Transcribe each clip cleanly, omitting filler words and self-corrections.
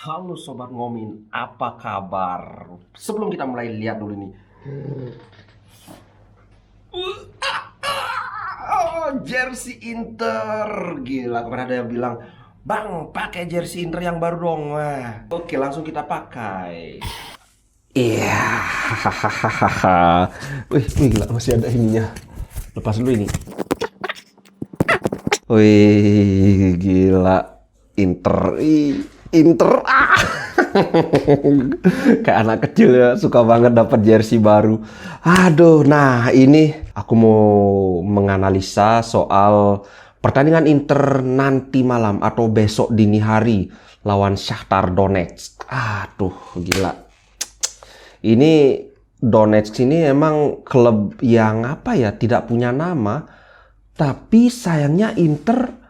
Halo Sobat Ngomin, apa kabar? Sebelum kita mulai lihat dulu nih. Jersey Inter. Gila, kemarin ada yang bilang, "Bang, pakai jersey Inter yang baru dong." Wah, oke, langsung kita pakai. Iya, hahaha. Wih, gila, masih ada ininya. Lepas dulu ini. Wih, gila. Inter, Inter. Kayak anak kecil ya, suka banget dapat jersey baru. Aduh, nah ini aku mau menganalisa soal pertandingan Inter nanti malam atau besok dini hari lawan Shakhtar Donetsk. Aduh, gila. Ini Donetsk ini emang klub yang apa ya, tidak punya nama. Tapi sayangnya Inter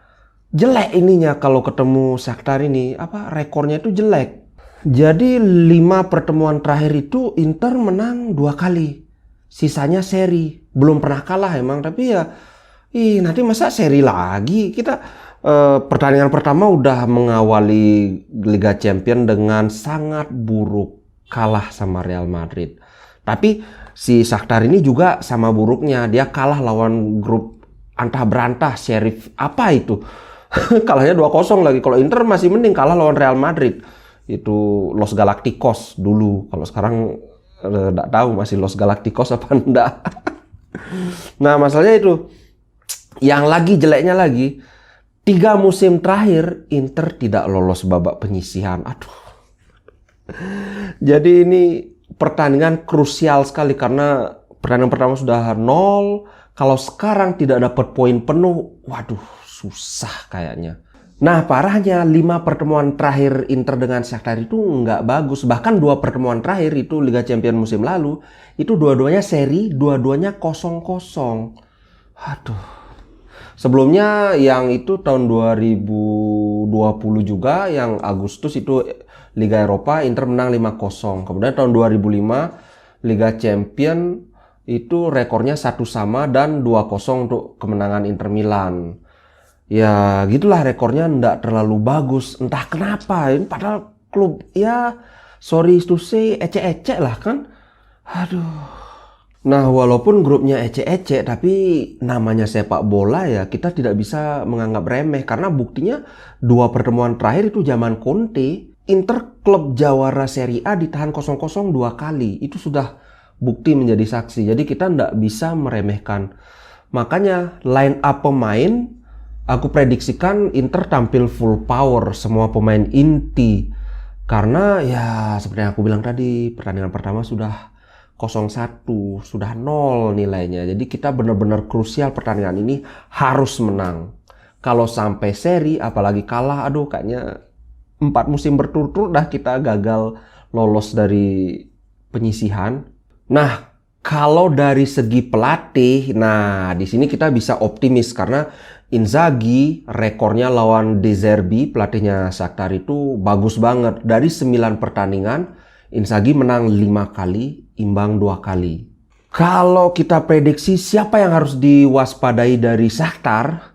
jelek ininya kalau ketemu Shakhtar ini. Rekornya itu jelek. Jadi 5 pertemuan terakhir itu Inter menang 2 kali. Sisanya seri. Belum pernah kalah emang, tapi ya nanti masa seri lagi. Kita pertandingan pertama udah mengawali Liga Champions dengan sangat buruk, kalah sama Real Madrid. Tapi si Shakhtar ini juga sama buruknya. Dia kalah lawan grup antah berantah Sheriff apa itu. Kalahnya 2-0 lagi. Kalau Inter masih mending kalah lawan Real Madrid. Itu Los Galacticos dulu. Kalau sekarang enggak tahu masih Los Galacticos apa enggak. Nah, masalahnya itu yang lagi jeleknya lagi 3 musim terakhir Inter tidak lolos babak penyisihan. Aduh. Jadi ini pertandingan krusial sekali karena pertandingan pertama sudah 0. Kalau sekarang tidak dapat poin penuh, waduh, susah kayaknya. Nah, parahnya 5 pertemuan terakhir Inter dengan Shakhtar itu nggak bagus. Bahkan 2 pertemuan terakhir itu Liga Champions musim lalu, itu dua-duanya seri, dua-duanya 0-0. Aduh. Sebelumnya yang itu tahun 2020 juga, yang Agustus itu Liga Eropa, Inter menang 5-0. Kemudian tahun 2005 Liga Champions itu rekornya 1-1 dan 2-0 untuk kemenangan Inter Milan. Ya gitulah, rekornya nggak terlalu bagus. Entah kenapa, ini padahal klub ya sorry to say ecek-ecek lah kan. Aduh. Nah, walaupun grupnya ecek-ecek, tapi namanya sepak bola ya kita tidak bisa menganggap remeh. Karena buktinya 2 pertemuan terakhir itu zaman Conte, Inter klub jawara Serie A ditahan 0-0 2 kali. Itu sudah bukti menjadi saksi. Jadi kita nggak bisa meremehkan. Makanya line up pemain, aku prediksikan Inter tampil full power, semua pemain inti. Karena ya seperti yang aku bilang tadi, pertandingan pertama sudah 0-1, sudah 0 nilainya. Jadi kita benar-benar krusial pertandingan ini harus menang. Kalau sampai seri, apalagi kalah, aduh kayaknya 4 musim berturut-turut dah kita gagal lolos dari penyisihan. Nah, kalau dari segi pelatih, nah di sini kita bisa optimis karena Inzaghi rekornya lawan De Zerbi, pelatihnya Shakhtar itu bagus banget. Dari 9 pertandingan, Inzaghi menang 5 kali, imbang 2 kali. Kalau kita prediksi siapa yang harus diwaspadai dari Shakhtar,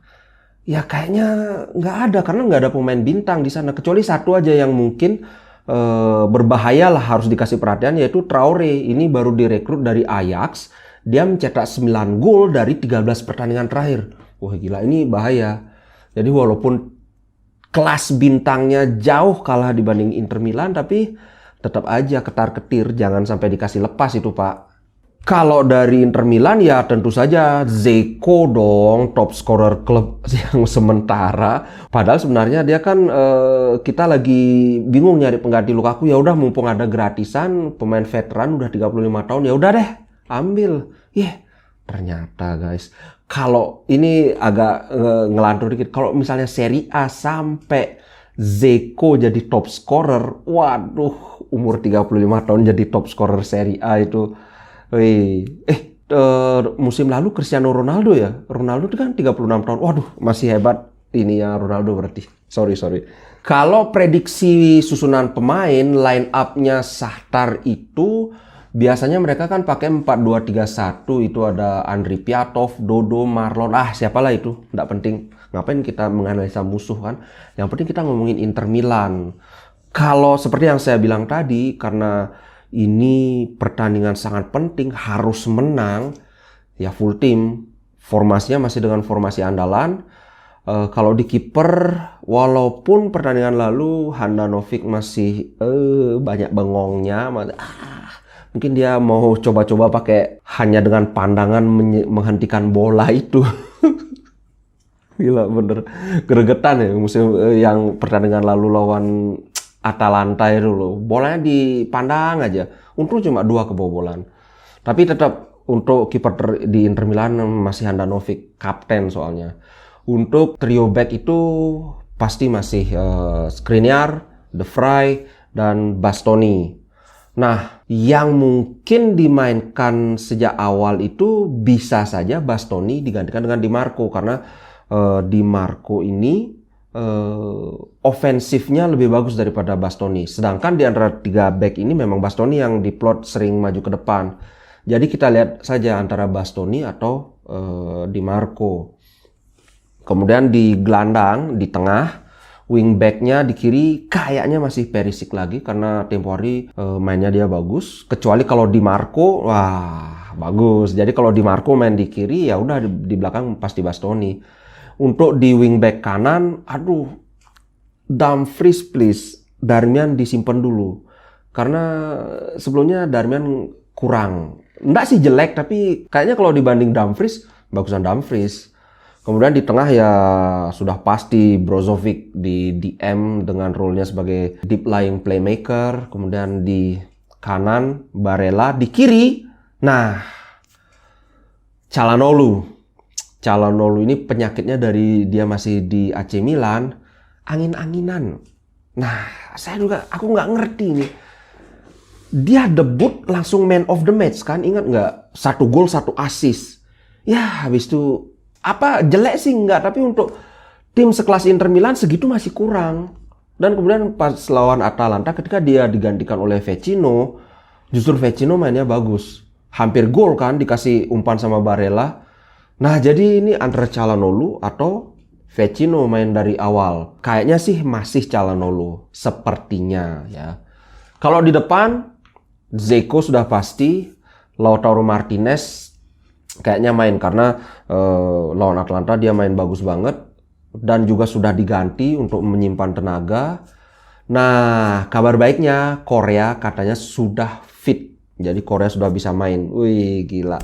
ya kayaknya nggak ada karena nggak ada pemain bintang di sana. Kecuali satu aja yang mungkin berbahaya lah, harus dikasih perhatian, yaitu Traore. Ini baru direkrut dari Ajax. Dia mencetak 9 gol dari 13 pertandingan terakhir. Wah gila, ini bahaya. Jadi walaupun kelas bintangnya jauh kalah dibanding Inter Milan, tapi tetap aja ketar-ketir, jangan sampai dikasih lepas itu Pak. Kalau dari Inter Milan ya tentu saja Dzeko dong, top scorer klub yang sementara. Padahal sebenarnya dia kan kita lagi bingung nyari pengganti Lukaku. Ya udah, mumpung ada gratisan pemain veteran udah 35 tahun, ya udah deh ambil. Ternyata guys, kalau ini agak ngelantur dikit. Kalau misalnya Serie A sampai Dzeko jadi top scorer, waduh, umur 35 tahun jadi top scorer Serie A itu. Wih, musim lalu Cristiano Ronaldo ya. Ronaldo itu kan 36 tahun. Waduh, masih hebat ini ya Ronaldo berarti. Sorry. Kalau prediksi susunan pemain, line up-nya Shakhtar itu biasanya mereka kan pakai 4-2-3-1. Itu ada Andriy Piatov, Dodo, Marlon. Siapalah itu, nggak penting. Ngapain kita menganalisa musuh kan? Yang penting kita ngomongin Inter Milan. Kalau seperti yang saya bilang tadi, karena ini pertandingan sangat penting, harus menang, ya full tim. Formasinya masih dengan formasi andalan. Kalau di kiper, walaupun pertandingan lalu Handanovic masih banyak bengongnya, mungkin dia mau coba-coba pakai hanya dengan pandangan menghentikan bola itu. Gila bener gregetan ya musim yang pertandingan lalu lawan Atalanta itu loh. Bolanya dipandang aja. Untung cuma 2 kebobolan. Tapi tetap untuk kiper di Inter Milan masih Handanovic, kapten soalnya. Untuk trio back itu pasti masih Skriniar, De Vrij, dan Bastoni. Nah, yang mungkin dimainkan sejak awal itu bisa saja Bastoni digantikan dengan Di Marco karena Di Marco ini ofensifnya lebih bagus daripada Bastoni. Sedangkan di antara 3 back ini memang Bastoni yang diplot sering maju ke depan. Jadi kita lihat saja antara Bastoni atau Di Marco. Kemudian di gelandang, di tengah, wingbacknya di kiri kayaknya masih Perisic lagi karena tempo hari mainnya dia bagus. Kecuali kalau Di Marco, wah bagus. Jadi kalau Di Marco main di kiri ya udah di belakang pasti Bastoni. Untuk di wingback kanan, aduh, Dumfries please, Darmian disimpan dulu. Karena sebelumnya Darmian kurang. Nggak sih jelek, tapi kayaknya kalau dibanding Dumfries, bagusan Dumfries. Kemudian di tengah ya sudah pasti Brozovic di DM dengan role-nya sebagai deep lying playmaker. Kemudian di kanan Barella, di kiri, nah Calhanoglu ini penyakitnya dari dia masih di AC Milan, angin-anginan. Nah, aku nggak ngerti nih. Dia debut langsung man of the match kan, ingat nggak? 1 gol 1 assist. Ya, habis itu apa jelek sih nggak, tapi untuk tim sekelas Inter Milan segitu masih kurang. Dan kemudian pas lawan Atalanta ketika dia digantikan oleh Vecino, justru Vecino mainnya bagus. Hampir gol kan, dikasih umpan sama Barella. Nah, jadi ini antara Calhanoglu atau Vecino main dari awal. Kayaknya sih masih Calhanoglu, sepertinya ya. Kalau di depan, Dzeko sudah pasti, Lautaro Martinez kayaknya main karena lawan Atalanta dia main bagus banget. Dan juga sudah diganti untuk menyimpan tenaga. Nah, kabar baiknya Korea katanya sudah fit. Jadi Korea sudah bisa main. Wih, gila.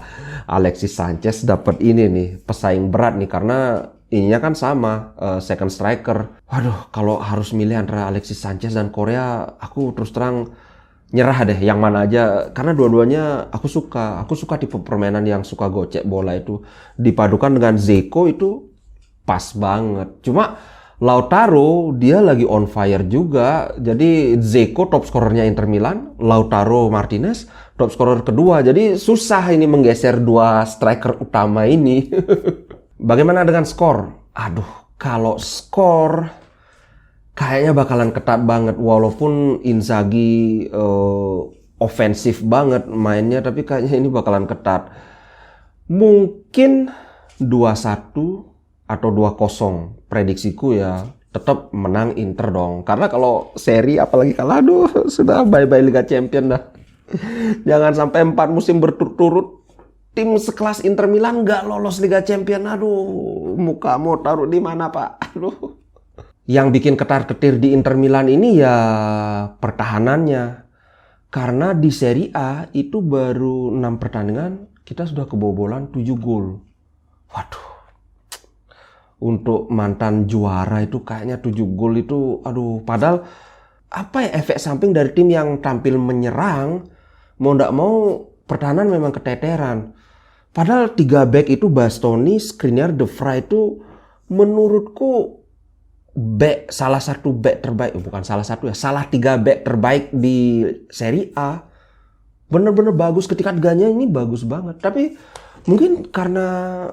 Alexis Sanchez dapat ini nih, pesaing berat nih karena ininya kan sama, second striker. Waduh, kalau harus milih antara Alexis Sanchez dan Korea, aku terus terang nyerah deh yang mana aja karena dua-duanya aku suka. Aku suka tipe permainan yang suka gocek bola itu dipadukan dengan Dzeko itu pas banget. Cuma Lautaro dia lagi on fire juga. Jadi Dzeko top skorernya Inter Milan, Lautaro Martinez top scorer kedua. Jadi susah ini menggeser 2 striker utama ini. Bagaimana dengan skor? Aduh, kalau skor kayaknya bakalan ketat banget. Walaupun Inzaghi ofensif banget mainnya, tapi kayaknya ini bakalan ketat. Mungkin 2-1 atau 2-0 prediksiku ya tetap menang Inter dong. Karena kalau seri apalagi kalah, aduh sudah bye-bye Liga Champion dah. Jangan sampai 4 musim berturut-turut tim sekelas Inter Milan nggak lolos Liga Champion. Aduh, muka mau taruh di mana Pak? Aduh. Yang bikin ketar-ketir di Inter Milan ini ya pertahanannya. Karena di Serie A itu baru 6 pertandingan kita sudah kebobolan 7 gol. Waduh. Untuk mantan juara itu kayaknya 7 gol itu aduh, padahal apa ya efek samping dari tim yang tampil menyerang, mau ndak mau pertahanan memang keteteran. Padahal 3 back itu Bastoni, Skriniar, De Vrij itu menurutku salah 3 back terbaik di Serie A. Bener-bener bagus, ketika ganya ini bagus banget. Tapi mungkin karena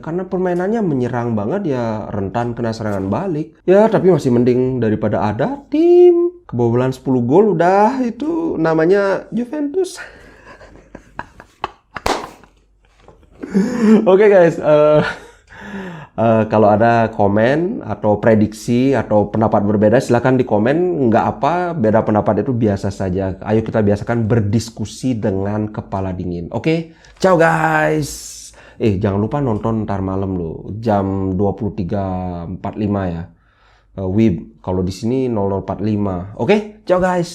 karena permainannya menyerang banget ya rentan kena serangan balik. Ya tapi masih mending daripada ada tim kebobolan 10 gol udah itu namanya Juventus. Oke guys, Kalau ada komen atau prediksi atau pendapat berbeda, silahkan di komen. Nggak apa, beda pendapat itu biasa saja. Ayo kita biasakan berdiskusi dengan kepala dingin. Oke, ciao guys. Jangan lupa nonton ntar malam loh, jam 23.45 ya. Wib, kalau di sini 00.45. Oke, ciao guys.